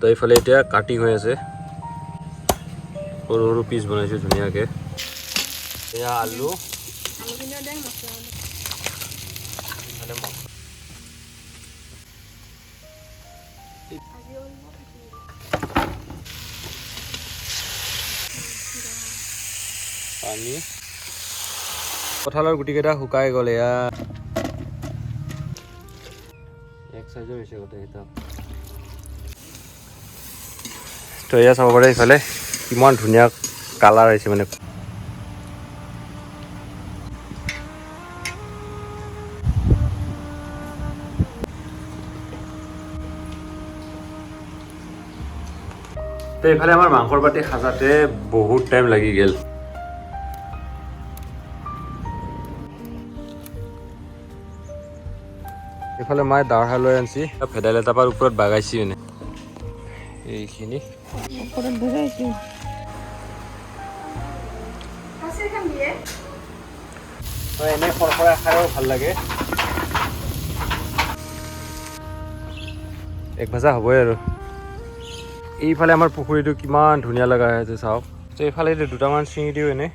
তো এইফালে এতিয়া কাটিং হৈ আছে সৰু সৰু পিচ বনাইছোঁ ধুনীয়াকৈ এয়া আলু পানী কঁঠালৰ গুটিকেইটা শুকাই গ'ল এয়া এক চাইজৰ হৈছে গোটেইকেইটা তো এয়া চাব পাৰে এইফালে কিমান ধুনীয়া কালাৰ আহিছে মানে তো এইফালে আমাৰ মাংসৰ বাতি সাজাতে বহুত টাইম লাগি গ'ল এইফালে মায়ে দাৰ হাল লৈ আনছি ভেদাইলতা পাৰ ওপৰত বাগাইছি মানে এইখিনি ওপৰত বগাইছি আছে কাম দিয়ে তো এনে খৰখৰা খায়ও ভাল লাগে এক ভাজা হ'বই আৰু এইফালে আমাৰ পুখুৰীটো কিমান ধুনীয়া লগা আছে চাওক তো এইফালে দুটামান চিঙি দিওঁ এনে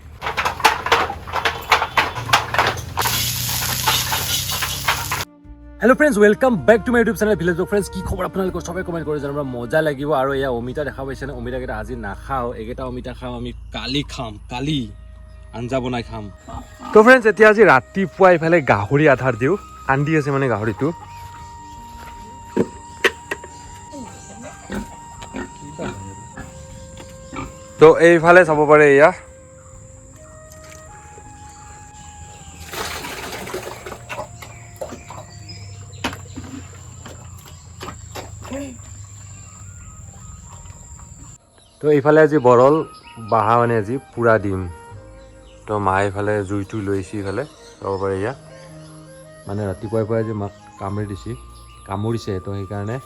hello' friends welcome back to my YouTube channel village blog friends কি খবৰ আপোনালোকৰ সবে কমেণ্ট কৰি জানিব মজা লাগিব আৰু এয়া অমিতা দেখা পাইছেনে অমিতাকেইটা আজি নাখাওঁ এইকেইটা অমিতা খাম আমি কালি খাম কালি আঞ্জা বনাই খাম তো ফ্ৰেণ্ডছ এতিয়া আজি ৰাতিপুৱা এইফালে গাহৰি আধাৰ দিওঁ কান্দি আছে মানে গাহৰিটো তো এইফালে চাব পাৰে এয়া তো এইফালে আজি বৰল বাহা মানে আজি পুৰা দিম তো মায়ে এইফালে জুইটো লৈছে এইফালে চাব পাৰে এয়া মানে ৰাতিপুৱাই পুৱাই আজি মাক কামুৰিছে তো সেইকাৰণে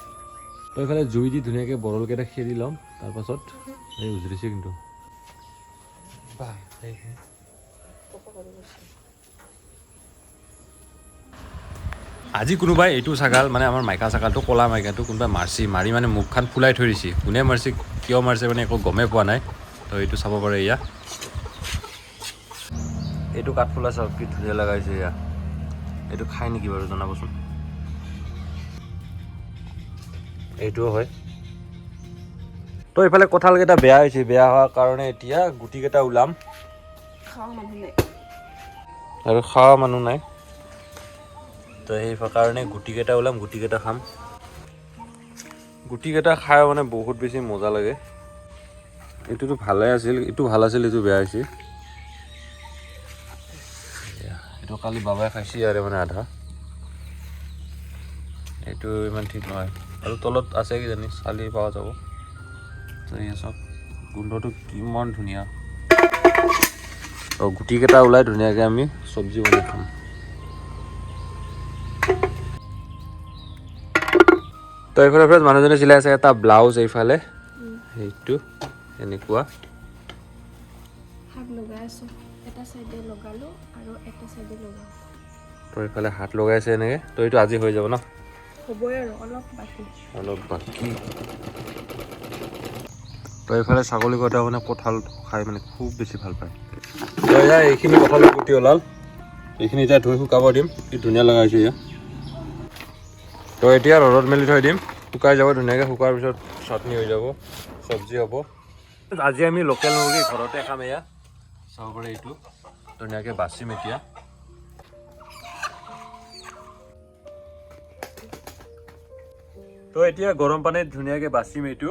তো এইফালে জুই দি ধুনীয়াকৈ বৰলকেইটা খেদি ল'ম তাৰপাছত এই উজৰিছে কিন্তু আজি কোনোবাই এইটো ছাগাল মানে আমাৰ মাইকা ছাগালটো ক'লা মাইকাটো কোনোবাই মাৰি মানে মুখখন ফুলাই থৈ দিছে কোনে মাৰিছে কিয় মাৰিছে মানে একো গমেই পোৱা নাই তো এইটো চাব পাৰে এয়া এইটো কাঠফুলা চাওক কি ধুনীয়া লগাইছে এয়া এইটো খাই নেকি বাৰু জনাবচোন এইটোও হয় তো এইফালে কঁঠালকেইটা বেয়া হৈছে বেয়া হোৱাৰ কাৰণে এতিয়া গুটিকেইটা ওলাম আৰু খোৱা মানুহ নাই তো সেই কাৰণে গুটিকেইটা ওলাম গুটিকেইটা খাম গুটিকেইটা খাই মানে বহুত বেছি মজা লাগে এইটোতো ভালে আছিল এইটো ভাল আছিল এইটো বেয়া হৈছে এইটো কালি বাবাই খাইছে আৰু মানে আধা এইটো ইমান ঠিক নহয় আৰু তলত আছে কিজানি চালি পোৱা যাব তো এই চাওক গোন্ধটো কিমান ধুনীয়া গুটিকেইটা ওলাই ধুনীয়াকৈ আমি চব্জি বনাই খাম তো এইফালে ফ্ৰেণ্ডছ মানুহজনে চিলাই আছে এটা ব্লাউজ এইফালে সেইটো এনেকুৱা তো এইফালে হাত লগাইছে এনেকৈ তো এইটো আজি হৈ যাব ন হ'বই আৰু অলপ বাকী তো এইফালে ছাগলী কটা মানে কঁঠাল খাই মানে খুব বেছি ভাল পায় তো এয়া এইখিনি কঁঠালৰ গুটি ওলাল এইখিনি এতিয়া ধুই শুকাব দিম কি ধুনীয়া লগাইছে এয়া তো এতিয়া ৰ'দত মেলি থৈ দিম শুকাই যাব ধুনীয়াকৈ শুকোৱাৰ পিছত চাটনি হৈ যাব চব্জি হ'ব আজি আমি লোকেল মুৰ্গী ঘৰতে খাম এয়া চাব পাৰে এইটো ধুনীয়াকৈ বাচিম এতিয়া তো এতিয়া গৰম পানীত ধুনীয়াকৈ বাচিম এইটো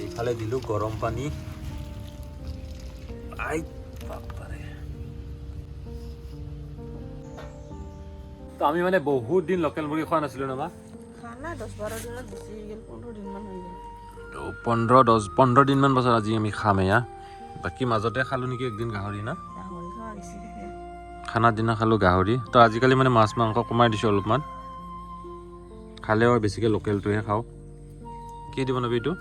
এইফালে দিলোঁ গৰম পানী তো আমি মানে বহুত দিন লোকেল মুৰ্গী খোৱা নাছিলোঁ ন মা 15 দিনমান পাছত আজি আমি খাম এয়া বাকী মাজতে খালোঁ নেকি একদিন গাহৰি না খানাৰ দিনা খালোঁ গাহৰি তো আজিকালি মানে মাছ মাংস কমাই দিছোঁ অলপমান খালেও বেছিকৈ লোকেলটোহে খাওঁ কি দিব নবি এইটো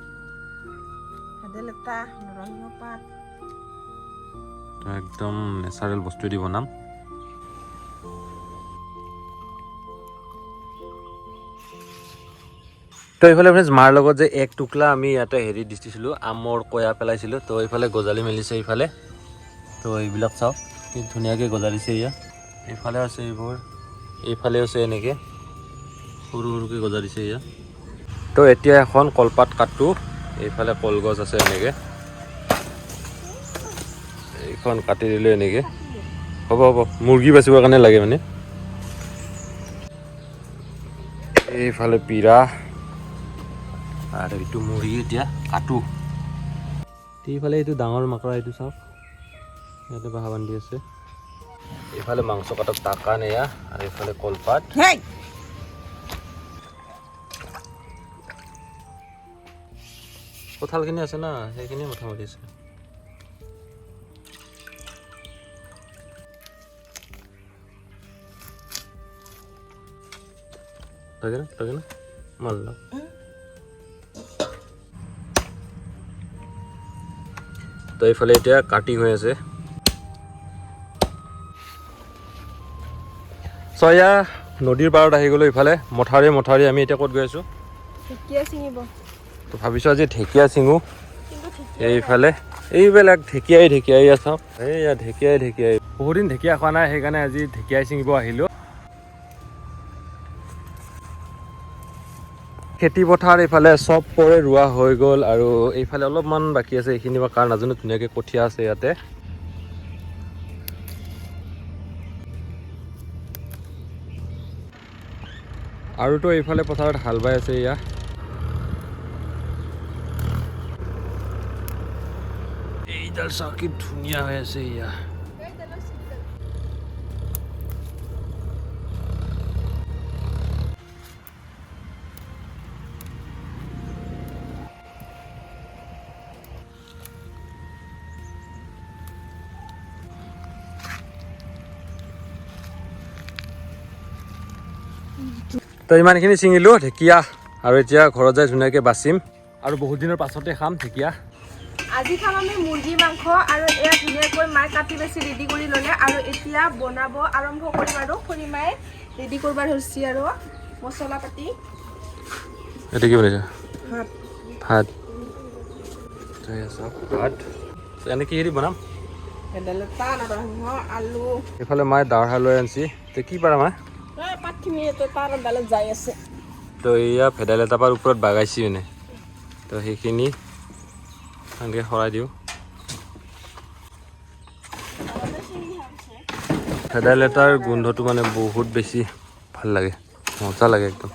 একদম নেচাৰেল বস্তু দি বনাম তো এইফালে ফ্ৰেণ্ডছ মাৰ লগত যে এক টুকলা আমি ইয়াতে হেৰি দিছিলোঁ আমৰ কয়া পেলাইছিলোঁ তো এইফালে গজালি মেলিছে এইফালে তো এইবিলাক চাওক কি ধুনীয়াকৈ গজালিছে এয়া এইফালে আছে এইবোৰ এইফালে আছে এনেকৈ সৰু সৰুকৈ গজালিছে এয়া তো এতিয়া এখন কলপাত কাটো এইফালে কলগছ আছে এনেকৈ এইখন কাটি দিলোঁ এনেকৈ হ'ব হ'ব মুৰ্গী বাচিবৰ কাৰণে লাগে মানে এইফালে পিৰা আৰু এইটো মুৰ্গী এতিয়া কাটো এইফালে এইটো ডাঙৰ মাকৰা এইটো চাওক ইয়াতে বাহা বান্ধি আছে এইফালে মাংস কাটাত টাকান এয়া আৰু এইফালে কলপাত কঁঠালখিনি আছে না সেইখিনিয়ে মোটামুটি আছে লাগে না মাল তো এইফালে এতিয়া কাটিং হৈ আছে চয়া নদীৰ পাৰত আহি গ'লো ইফালে মথাৰি আমি এতিয়া ক'ত গৈ আছোঁ ঢেকীয়া ছিঙিব তো ভাবিছোঁ আজি ঢেকীয়া ছিঙো এইফালে এইবিলাক ঢেকীয়াই আছোঁ এইয়া ঢেকীয়াই বহুত দিন ঢেকীয়া খোৱা নাই সেইকাৰণে আজি ঢেকীয়াই ছিঙিব আহিলোঁ খেতি পথাৰ এইফালে চব পৰে ৰোৱা হৈ গ'ল আৰু এইফালে অলপমান বাকী আছে এইখিনি বা কাৰ নাজানো ধুনীয়াকৈ কঠীয়া আছে ইয়াতে আৰুতো এইফালে পথাৰত হাল বাই আছে এয়া এইডাল চাওক কি ধুনীয়া হৈ আছে এয়া তো ইমানখিনি ছিঙিলোঁ ঢেকীয়া আৰু এতিয়া ঘৰত যাই ধুনীয়াকৈ বাচিম আৰু বহুত দিনৰ পাছতে খাম ঢেকীয়া আজি খাম আমি মুৰ্গী মাংস আৰু এয়া ধুনীয়াকৈ মায়ে কাটি বেছি ৰেডি কৰি ল'লে আৰু এতিয়া বনাব আৰম্ভ কৰিম আৰু খুৰী মায়ে ৰেডি কৰিব ধৰিছে আৰু মছলা পাতি এইটো কি বনাইছা ভাত এনে কি হেৰি বনাম ভেদাইলতা নৰসিংহ আলু এইফালে মায়ে দাৱৰা লৈ আনিছে তো কি পাৰা মায়ে পাতখিনি তাৰ ডালত যাই আছে তো এয়া ভেদাইলতা পাৰ ওপৰত বাগাইছি মানে তো সেইখিনি এনেকৈ সৰাই দিওঁ ভেদাইলতাৰ গোন্ধটো মানে বহুত বেছি ভাল লাগে মজা লাগে একদম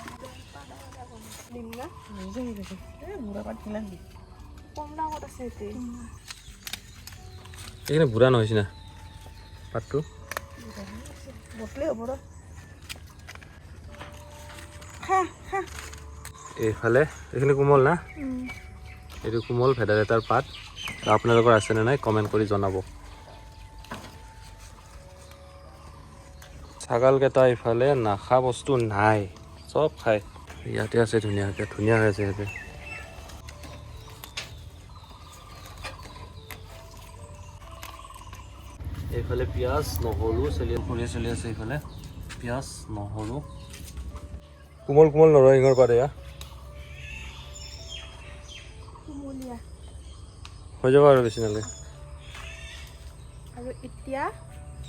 এইখিনি বুঢ়া নহৈছে না পাতটো এইফালে এইখিনি কোমল না এইটো কোমল ভেদাইলতাৰ পাত আপোনালোকৰ আছেনে নাই কমেণ্ট কৰি জনাব ছাগালকেইটা ইফালে নাখা বস্তু নাই চব খায় ইয়াতে আছে ধুনীয়াকৈ ধুনীয়া হৈ আছে ইয়াতে এইফালে পিঁয়াজ নহৰু চলি আছে এইফালে পিঁয়াজ নহৰু কোমল কোমল নৰসিংহৰ পাত এয়া হৈ যাব আৰু বেছি নালাগে আৰু এতিয়া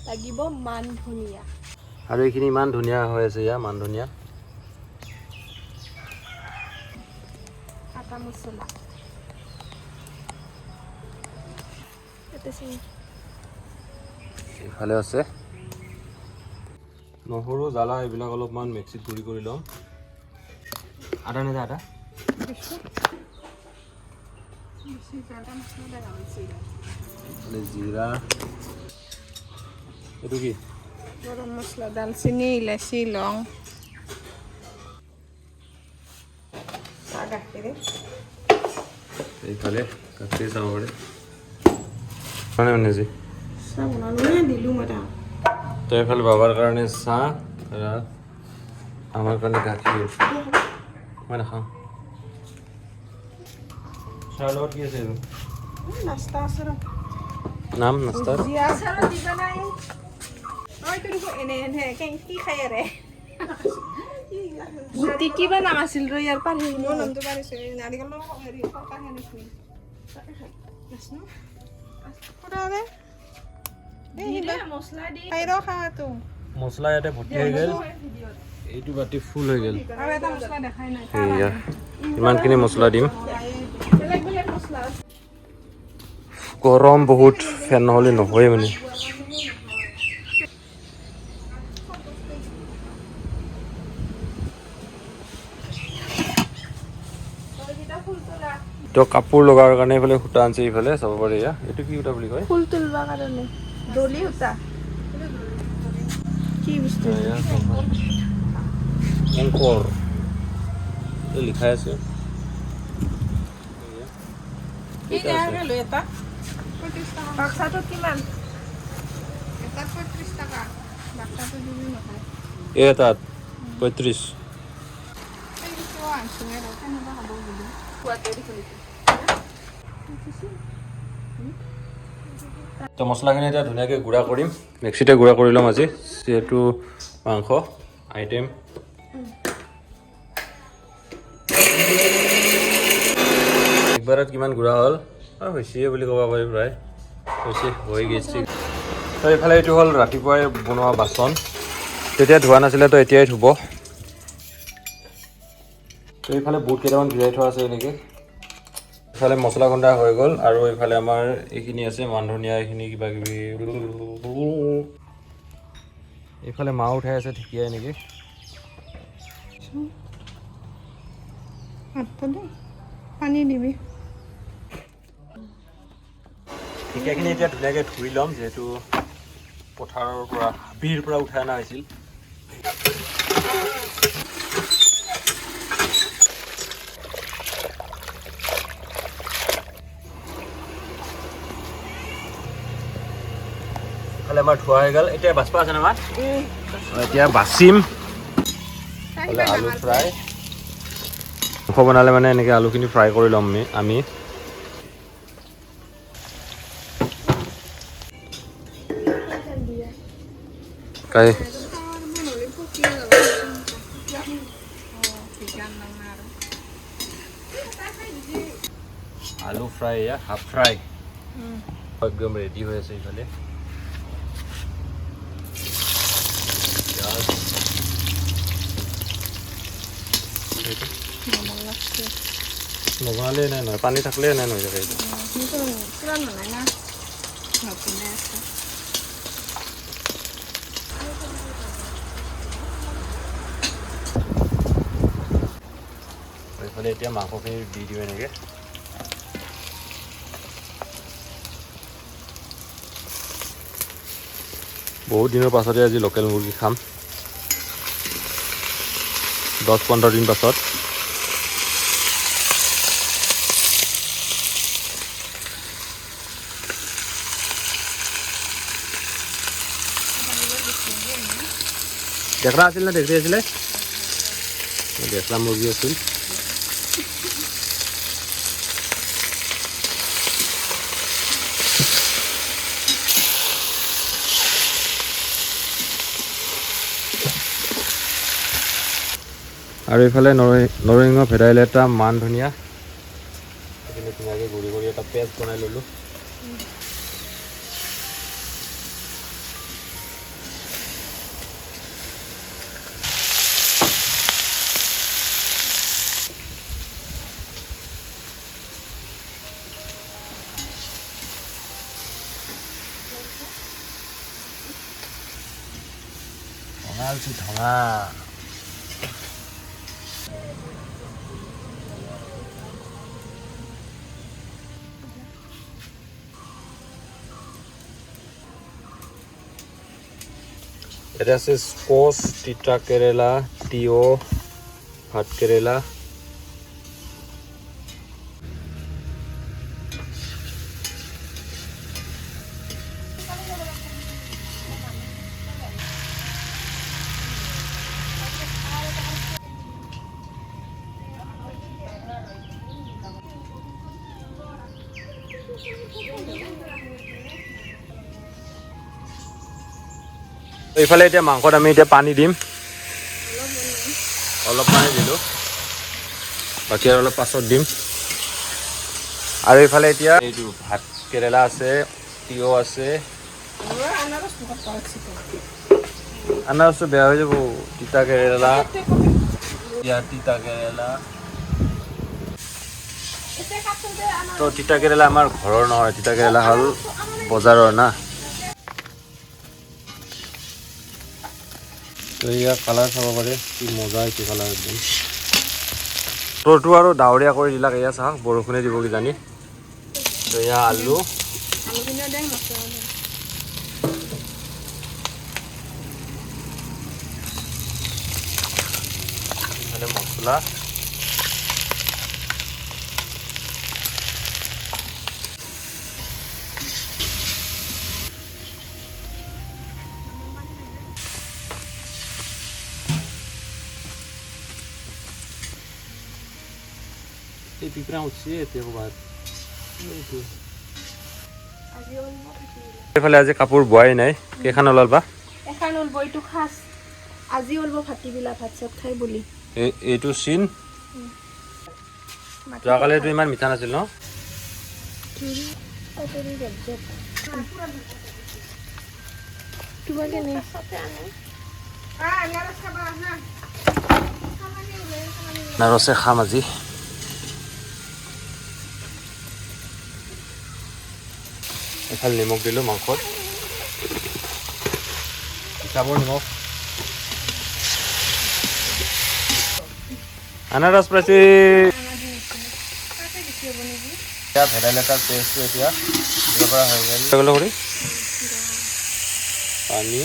লাগিব মান ধনিয়া আৰু এইখিনি ইমান ধুনীয়া হৈ আছে ইয়া মান ধনিয়া আটা মছলা এইফালে আছে নহৰু জ্বালা এইবিলাক অলপমান মিক্সিত গুড়ি কৰি ল'ম আদা নেদা আদা জিৰা এইটো কি গৰম মছলা দালচেনি ইলাচি লং গাখীৰ এইফালে গাখীৰ চাব পাৰে মানে যি চাহ বনালোঁ দিলোঁ মই তাক তো এইফালে বাবাৰ কাৰণে চাহ আৰু আমাৰ কাৰণে গাখীৰ মই নাখাওঁ চাহৰ লগত কি আছে এইটো নাস্তা আছে নাম নাস্তাৰ এনে কি খাই গুটি কিবা নাম আছিল ৰ ইয়াৰ পানী মোৰ নামটো পাৰিছে নাৰিকলৰ হেৰি কটা হেৰি মছলা দি খাইৰ খাটো মছলা ইয়াতে ভৰ্তি হৈ গ'ল এইটো বাতি ফুল হৈ গ'ল আৰু এটা মছলা দেখাই নাই এয়া ইমানখিনি মছলা দিম বেলেগ বেলেগ মছলা গৰম বহুত ফেন নহ'লে নহয়ে মানে তো কাপোৰ লগাৰ কাৰণে এইফালে সূতা আনিছে এইফালে চাব পাৰি এয়া এইটো কি সূতা বুলি কয় ফুল তুলবা কাৰণে ডলি সূতা কি বস্তু অংকৰ এই লিখাই আছে এই দেখাকে লৈ এটা 35 টকা বাক্সাটো কিমান এটা 35 টকা বাক্সাটো দিবি নহয় এই এটাত 35 এই কিছু আনছো আৰু কেনেকুৱা হ'ব বুলি কোৱাতে দেখোন তো মছলাখিনি এতিয়া ধুনীয়াকৈ গুড়া কৰিম মিক্সিতে গুড়া কৰি ল'ম আজি যিহেতু মাংস আইটেম একবাৰত কিমান গুড়া হ'ল হৈছে বুলি ক'ব পাৰি প্ৰায় হৈছে হৈ গৈছে তো এইফালে এইটো হ'ল ৰাতিপুৱাই বনোৱা বাচন তেতিয়া ধোৱা নাছিলে তো এতিয়াই ধুব তো এইফালে বুট কেইটামান ভিজাই থোৱা আছে এনেকৈ ইফালে মছলা খুন্দা হৈ গ'ল আৰু এইফালে আমাৰ এইখিনি আছে মান ধনিয়া এইখিনি কিবা কিবি এইফালে মাও উঠাই আছে ঠিকিয়াই নেকি পানী দিবি ঠিকিয়াখিনি এতিয়া ধুনীয়াকৈ ধুই ল'ম যিহেতু পথাৰৰ পৰা হাবিৰ পৰা উঠাই অনা হৈছিল আমাৰ ধোৱা হৈ গ'ল এতিয়া বাচপা আছে নহয় এতিয়া বাচিম আলু ফ্ৰাই মাংস বনালে মানে এনেকৈ আলুখিনি ফ্ৰাই কৰি ল'ম আমি কাই আলু ফ্ৰাই হাফ ফ্ৰাই একদম ৰেডি হৈ আছে এইফালে নবনালে নাই নহয় পানী থাকলে নাই নহয় জেগা এইটো এইফালে এতিয়া মাংসখিনি দি দিওঁ এনেকৈ বহুত দিনৰ পাছতে আজি লোকেল মুৰ্গী খাম 10-15 দিন পাছত দেখৰা আছিল না দেখি আছিলে দেখৰা মুৰ্গী আছিল আৰু এইফালে নৰসিংহ ভেদাইলতা মান ধনিয়া এইখিনি ধুনীয়াকৈ গুড়ি কৰি এটা পেষ্ট বনাই ল'লোঁ ধঙা এটা আছে স্কোচ তিতা কেৰেলা তিয়হ ভাত কেৰেলা এইফালে এতিয়া মাংসত আমি এতিয়া পানী দিম অলপমানে দিলোঁ, বাকী আৰু অলপ পাছত দিম। আৰু এইফালে এতিয়া এইটো ভাত কেৰেলা আছে, তিয়ঁহ আছে। আনাৰসটো বেয়া হৈ যাব। তিতা কেৰেলা, তিতা কেৰেলা। তো তিতা কেৰেলা আমাৰ ঘৰৰ নহয়, তিতা কেৰেলা হ'ল বজাৰৰ না। তো ইয়াৰ কালাৰ চাব পাৰে, কি মজা হৈছে কালাৰ একদম। বতৰটো আৰু ডাৱৰীয়া কৰি দিলাক, এয়া চাওক বৰষুণে দিব কিজানি। তো এয়া আলু, ইফালে মছলা, এই পিঁপৰা উঠছে এতিয়া ক'ৰবাত। এইফালে আজি কাপোৰ বোৱাই নাই, কেইখন ওলাবা? এখন ওলব, এইটো খাচ আজি ওলব ভাটিবিলা ভাত চাত খাই বুলি। এইটো চিন যোৱাকালি এইটো ইমান মিঠা নাছিল ন? নাৰসে খাম আজি। এফালে নিমখ দিলোঁ মাংসত, হিচাপৰ নিমখ। আনাৰস পাইছে। এতিয়া ভেদাইলতাৰ পেষ্টটো এতিয়া দিব পৰা হৈ গ'ল কৰি পানী।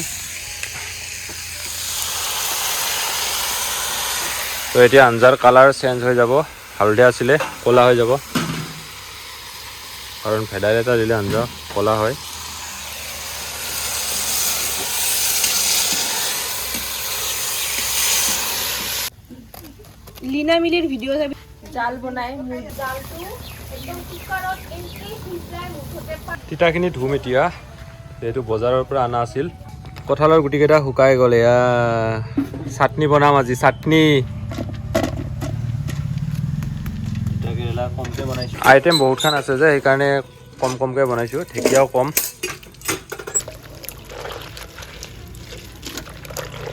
তো এতিয়া আঞ্জাৰ কালাৰ চেঞ্জ হৈ যাব, হালধীয়া আছিলে ক'লা হৈ যাব, কাৰণ ভেদাইলতা দিলে আঞ্জা ক'লা হয়। লীনা মিলিৰ ভিডিঅ' চাবি, জাল বনাই জালটো একদম কুকাৰত এন্ট্ৰি সিজাই মুঠতে তিতাখিনি ধুম এতিয়া, যিহেতু বজাৰৰ পৰা অনা আছিল। কঁঠালৰ গুটিকেইটা শুকাই গ'ল, এয়া চাটনি বনাম আজি, চাটনি। কমকৈ বনাইছোঁ, আইটেম বহুতখন আছে যে সেইকাৰণে কমকৈ বনাইছোঁ। ঢেকীয়াও কম।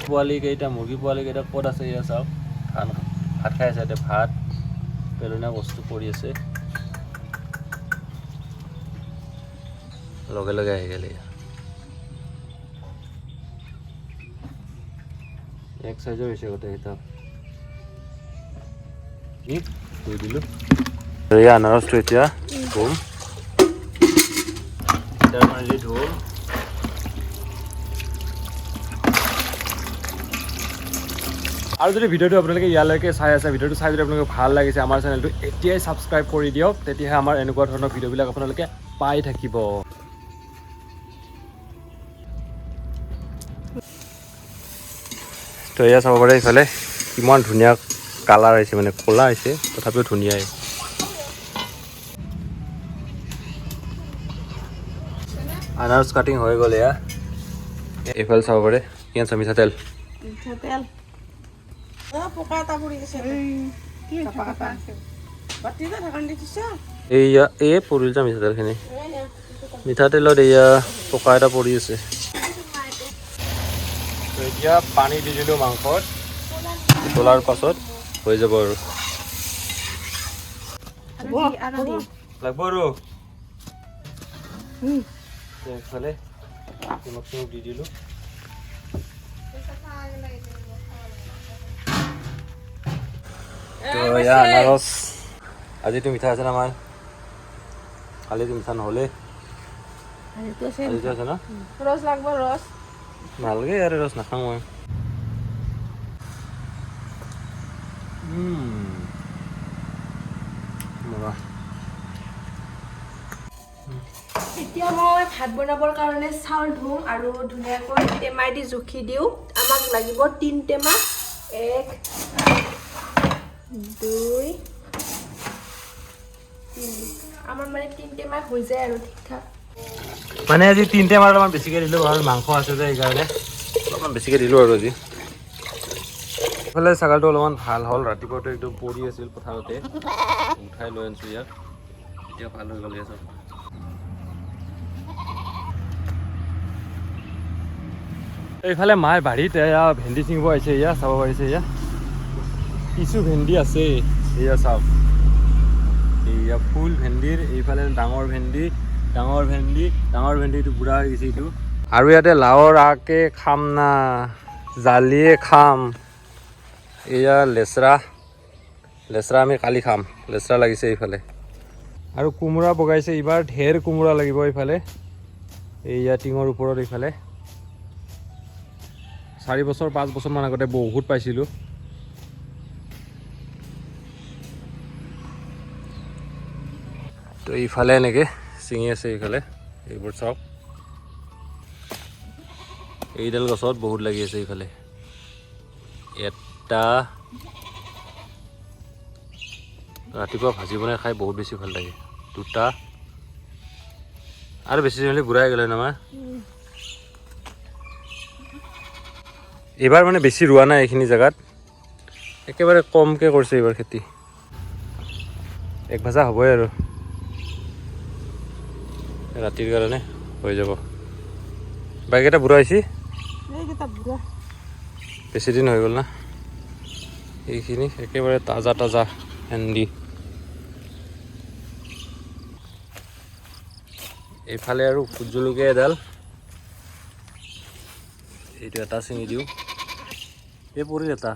পোৱালিকেইটা, মুৰ্গী পোৱালিকেইটা ক'ত আছে এয়া চাওক, ভাত খাই আছে। এতিয়া ভাত পেলনীয়া বস্তু পৰি আছে, লগে লগে আহি গ'ল। এক চাইজৰ হৈছে গোটেইকেইটা, ধুই দিলোঁ। এয়া আনাৰসটো এতিয়া ধুম, ধুম। আৰু যদি ভিডিঅ'টো আপোনালোকে ইয়ালৈকে চাই আছে, ভিডিঅ'টো চাই যদি আপোনালোকে ভাল লাগিছে, আমাৰ চেনেলটো এতিয়াই ছাবস্ক্ৰাইব কৰি দিয়ক, তেতিয়াহে আমাৰ এনেকুৱা ধৰণৰ ভিডিঅ'বিলাক আপোনালোকে পাই থাকিব। তো এয়া চাব পাৰে, ইফালে কিমান ধুনীয়া কালাৰ আহিছে, মানে ক'লা আহিছে তথাপিও ধুনীয়াই। আনাৰস কাটিং হৈ গ'ল এয়া। এইফালে চাব পাৰে কি আছে, মিঠাতেল। এইয়া এই পৰিল যা মিঠাতেলখিনি, মিঠাতেলত এয়া পকা এটা পৰি আছে। এতিয়া পানী দি দিলোঁ মাংসত, উতলাৰ পাছত হৈ যাব আৰু লাগব আৰু এইফালে নিমখ চিমখ দি দিলোঁ। তো এয়া আনাৰস আজিতো মিঠা আছে না মাই, কালিতো মিঠা নহ'লে আজিতো আছে না। ৰস লাগব, ৰস নালাগে আৰু ৰস নাখাওঁ মই। এতিয়া মই ভাত বনাবৰ কাৰণে চাউল ধুম আৰু ধুনীয়াকৈ টেমাই দি জুখি দিওঁ। আমাক লাগিব 3 টেমা, 1 2 3। আমাৰ মানে 3 টেমা হৈ যায় আৰু ঠিক ঠাক। মানে আজি 3 টেমা অলপমান বেছিকৈ দিলোঁ, কাৰণ মাংস আছে যে সেইকাৰণে অলপমান বেছিকৈ দিলোঁ আৰু আজি। এইফালে ছাগলটো অলপমান ভাল হ'ল ৰাতিপুৱাটো একদম পৰি আছিল পথাৰতে উঠাই লৈ আনিছোঁ ইয়াক এতিয়া ভাল হৈ গ'ল ইয়াত চব এইফালে মায়ে বাৰীত এয়া ভেন্দি ছিঙিব আহিছে এয়া চাব পাৰিছে এয়া কিছু ভেন্দি আছে এয়া চাওক এয়া ফুল ভেন্দিৰ এইফালে ডাঙৰ ভেন্দিটো বুঢ়া হৈ গৈছে এইটো আৰু ইয়াতে লাওৰ আকে খাম না জালিয়ে খাম এয়া লেচৰা আমি কালি খাম লেচৰা লাগিছে এইফালে আৰু কোমোৰা বগাইছে এইবাৰ ঢেৰ কোমোৰা লাগিব এইফালে এইয়া টিঙৰ ওপৰত এইফালে 4 বছৰ 5 বছৰমান আগতে বহুত পাইছিলোঁ তো এইফালে এনেকৈ ছিঙি আছে এইফালে এইবোৰ চাওক এইডাল গছত বহুত লাগি আছে এইফালে এটা ৰাতিপুৱা ভাজি বনাই খাই বহুত বেছি ভাল লাগে দুটা আৰু বেছি হ'লে বুঢ়াই গ'লে নহয় এইবাৰ মানে বেছি ৰোৱা নাই এইখিনি জেগাত একেবাৰে কমকৈ কৰিছে এইবাৰ খেতি এক ভাজা হ'বই আৰু ৰাতিৰ কাৰণে হৈ যাব বাকীকেইটা বুঢ়া হৈছে বেছি দিন হৈ গ'ল না এইখিনি একেবাৰে তাজা ভেন্দি এইফালে আৰু ভোট জলকীয়া এডাল এইটো এটা ছিঙি দিওঁ এই পৰিল এটা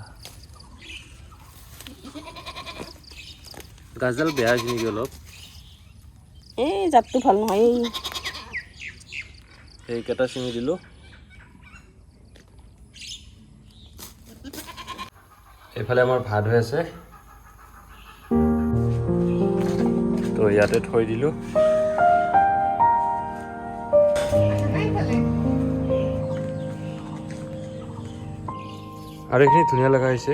গাছডাল বেয়া হৈছে নেকি অলপ এই জাতটো ভাল নহয় সেইকেইটা ছিঙি দিলোঁ এইফালে আমাৰ ভাত হৈ আছে তো ইয়াতে থৈ দিলোঁ আৰু এইখিনি ধুনীয়া লগা হৈছে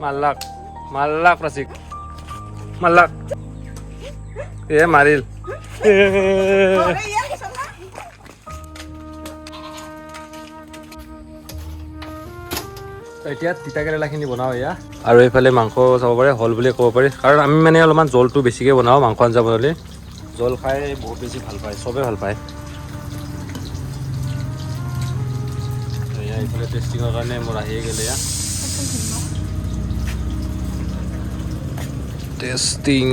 মাল্লাক প্ৰাচিক মাল্লাক মাৰিল এতিয়া তিতা কেৰেলাখিনি বনাওঁ এয়া আৰু এইফালে মাংস চাব পাৰে হ'ল বুলি ক'ব পাৰি কাৰণ আমি মানে অলপমান জলটো বেছিকৈ বনাওঁ মাংস আঞ্জা বনালে জল খাই বহুত বেছি ভাল পায় চবেই ভাল পায় এইফালে টেষ্টিঙৰ কাৰণে মোৰ আহিয়ে গ'লে এয়া টেষ্টিং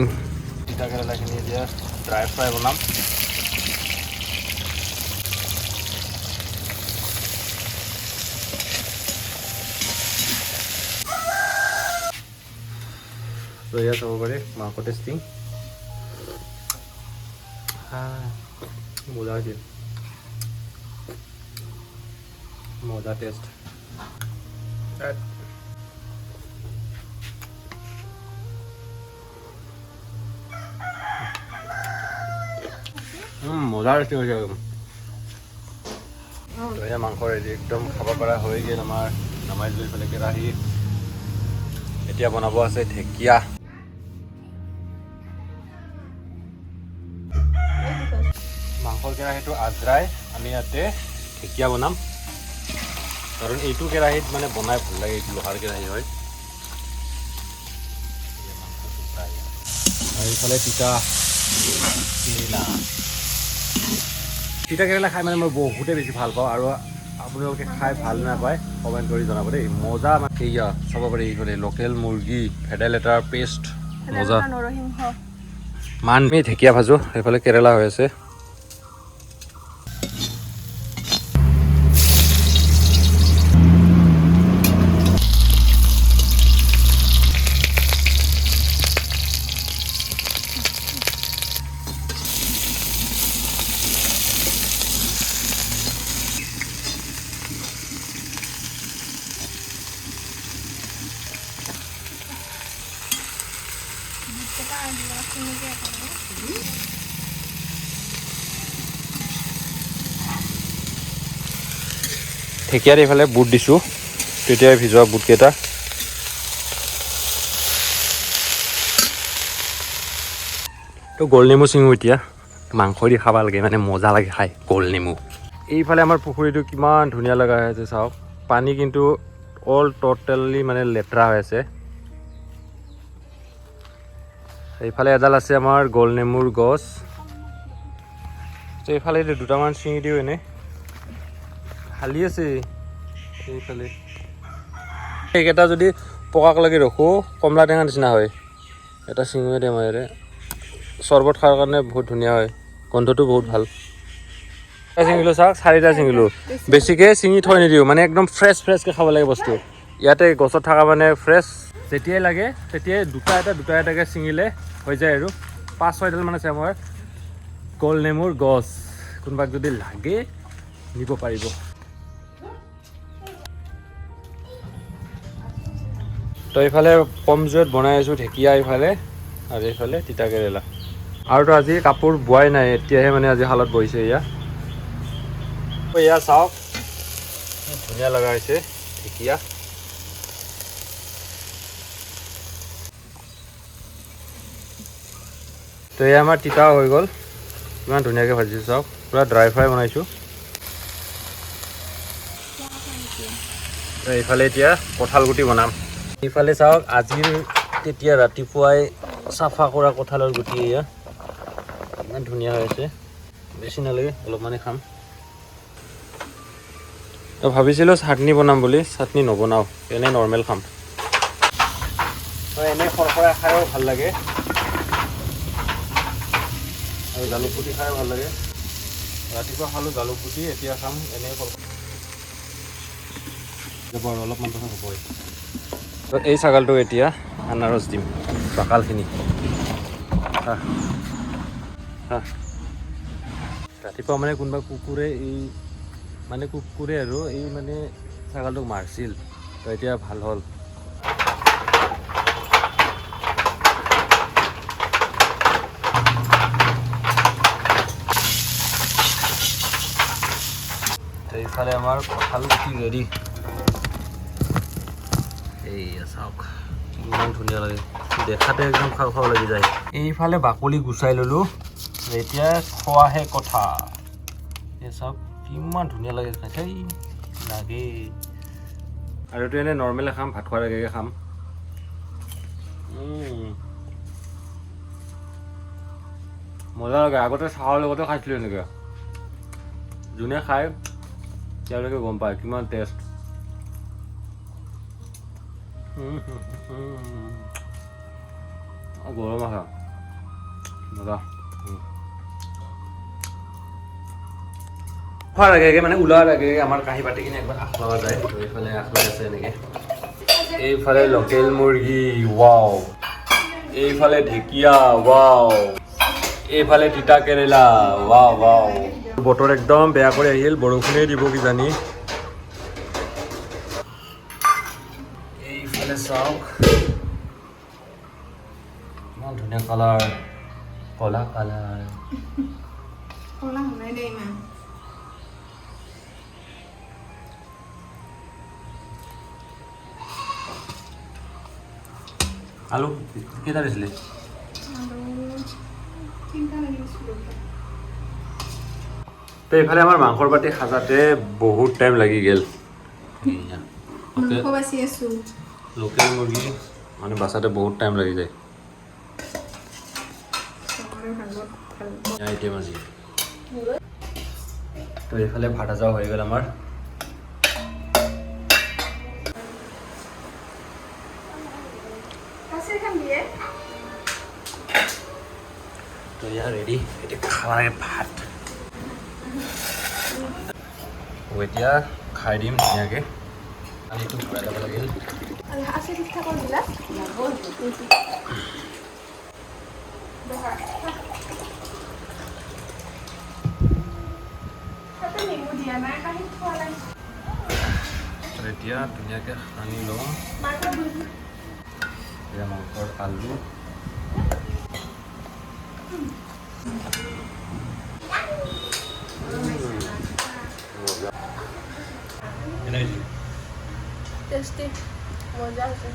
তিতা কেৰেলাখিনি এতিয়া ড্ৰাই ফ্ৰাই বনাম তো এয়া চাব পাৰে মাংস টেষ্টিং মজা হৈছে মজা টেষ্ট মজা টেষ্টি হৈছে তো এয়া মাংস ৰেডি একদম খাব পৰা হৈ গ'ল আমাৰ নমাই লৈ পেলাই কেৰাহী এতিয়া বনাব আছে ঢেকীয়া মাংসৰ কেৰাহীটো আজৰাই আমি ইয়াতে ঢেকীয়া বনাম কাৰণ এইটো কেৰাহীত মানে বনাই ভাল লাগে এইটো লোহাৰ কেৰাহী হয় আৰু এইফালে তিতা কেৰেলা খাই মানে মই বহুতেই বেছি ভাল পাওঁ আৰু আপোনালোকে খাই ভাল নাপায় কমেণ্ট কৰি জনাব দেই মজা মানে সেয়া চাব পাৰি এইফালে লোকেল মুৰ্গী ভেদাইলতাৰ পেষ্ট মজা মান আমি ঢেকীয়া ভাজোঁ সেইফালে কেৰেলা হৈ আছে ঢেকীয়াত এইফালে বুট দিছোঁ তেতিয়াই ভিজোৱা বুটকেইটা তো গোল নেমু চিঙো এতিয়া মাংস দি খাব লাগে মানে মজা লাগে খাই গোল নেমু এইফালে আমাৰ পুখুৰীটো কিমান ধুনীয়া লগা হৈ আছে চাওক, পানী কিন্তু অল টোটেলি মানে লেতেৰা হৈ আছে। এইফালে এডাল আছে আমাৰ গোল নেমুৰ গছ, এইফালে দুটামান ছিঙি দিওঁ, এনে খালী আছে এইফালে। এইকেইটা যদি পকাক লাগি ৰখোঁ কমলা টেঙা নিচিনা হয়, এটা ছিঙিয়ে দিম ইয়াৰে, চৰ্বত খোৱাৰ কাৰণে বহুত ধুনীয়া হয়, গোন্ধটো বহুত ভাল। ছিঙিলোঁ চাওক, 4টা ছিঙিলোঁ, বেছিকৈ ছিঙি থৈ নিদিওঁ, মানে একদম ফ্ৰেছকৈ খাব লাগে বস্তু। ইয়াতে গছত থকা মানে ফ্ৰেছ, যেতিয়াই লাগে তেতিয়াই দুটা এটাকৈ ছিঙিলে হৈ যায় আৰু। 5-6ডাল মান আছে আমাৰ গোল নেমুৰ গছ, কোনোবাক যদি লাগে নিব পাৰিব। তো এইফালে কম জুইত বনাই আছোঁ ঢেকীয়া এইফালে, আৰু এইফালে তিতা কেৰেলা। আৰুতো আজি কাপোৰ বোৱাই নাই, এতিয়াহে মানে আজি শালত বহিছে। এয়া চাওক কি ধুনীয়া লগা হৈছে ঢেকীয়া। তো এয়া আমাৰ তিতাও হৈ গ'ল, কিমান ধুনীয়াকৈ ভাজিছোঁ চাওক, পূৰা ড্ৰাই ফ্ৰাই বনাইছোঁ। তো এইফালে এতিয়া কঁঠাল গুটি বনাম। এইফালে চাওক আজিৰ তেতিয়া ৰাতিপুৱাই চাফা কৰা কঁঠালৰ গুটি, এয়া ইমান ধুনীয়া হৈ আছে, বেছি নালাগে অলপমানে খাম। তো ভাবিছিলোঁ চাটনি বনাম বুলি, চাটনি নবনাওঁ, এনেই নৰ্মেল খাম। তো এনেই খৰখৰাই খায়ো ভাল লাগে, আৰু জালুক গুটি খায়ো ভাল লাগে। ৰাতিপুৱা খালোঁ জালুক গুটি, এতিয়া খাম এনেই অলপমান কথা হ'বই। তো এই ছাগালটো এতিয়া আনাৰস দিম, বাকালখিনি। ৰাতিপুৱা মানে কোনোবা কুকুৰে আৰু এই মানে ছাগালটোক মাৰিছিল, তো এতিয়া ভাল হ'ল। এইফালে আমাৰ কঁঠাল গুটি ৰেডি, এই চাওক কিমান ধুনীয়া লাগে, দেখাতে একদম খাওঁ খাওঁ লাগি যায়। এইফালে বাকলি গুচাই ল'লোঁ, এতিয়া খোৱাহে কথা। এই চাওক কিমান ধুনীয়া লাগে, খাই লাগে। আৰু এইটো এনেই নৰ্মেলে খাম, ভাত খোৱাৰ আগে খাম। মজা লাগে, আগতে চাহৰ লগতে খাইছিলোঁ এনেকৈ। যোনে খায় তেওঁলোকে গম পায় কিমান টেষ্ট। গৰম আহা মজা। খোৱাৰ আগে মানে ওলোৱাৰ আগে আমাৰ কাঁহী বাতিখিনি একবাৰ আখলাৱা যায়। এইফালে আখলাই আছে এনেকৈ, এইফালে লোকেল মুৰ্গী, ৱাও, এইফালে ঢেকীয়া, ৱাও, এইফালে তিতা কেৰেলা, ৱাও ৱাও। বতৰ একদম বেয়া কৰি আহিল, বৰষুণেই দিব কিজানি। এইফালে চাওক ইমান ধুনীয়া কালাৰ, কলা কালাৰ। কলা হোৱাই নাই ইমান। আলু কেইটা দিছিলে? তো এইফালে আমাৰ মাংসৰ বাতি সাজাতে বহুত টাইম লাগি গ'ল। লোকেল মুৰ্গী মানে বাচাতে বহুত টাইম লাগি যায়। তো এইফালে ভাত আজাও হৈ গ'ল আমাৰ। তো এয়া ৰেডি, এতিয়া খাব লাগে ভাত। এতিয়া খাই দিম ধুনীয়াকৈ, পানীটো ঘূৰাই ল'ব লাগিল। এতিয়া ধুনীয়াকৈ সানি লওঁ মাংসৰ আলু। টেষ্টি, মজা আছে।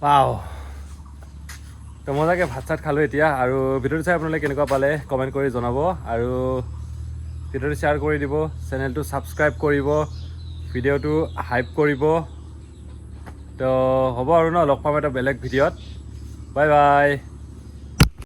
পাওঁ তো মজাকৈ ভাত চাত খালোঁ এতিয়া আৰু ভিডিঅ'টো চাই আপোনালোকে কেনেকুৱা পালে কমেণ্ট কৰি জনাব আৰু ভিডিঅ'টো শ্বেয়াৰ কৰি দিব চেনেলটো ছাবস্ক্ৰাইব কৰিব ভিডিঅ'টো হাইপ কৰিব তো হ'ব আৰু ন লগ পাম এটা বেলেগ ভিডিঅ'ত বাই বাই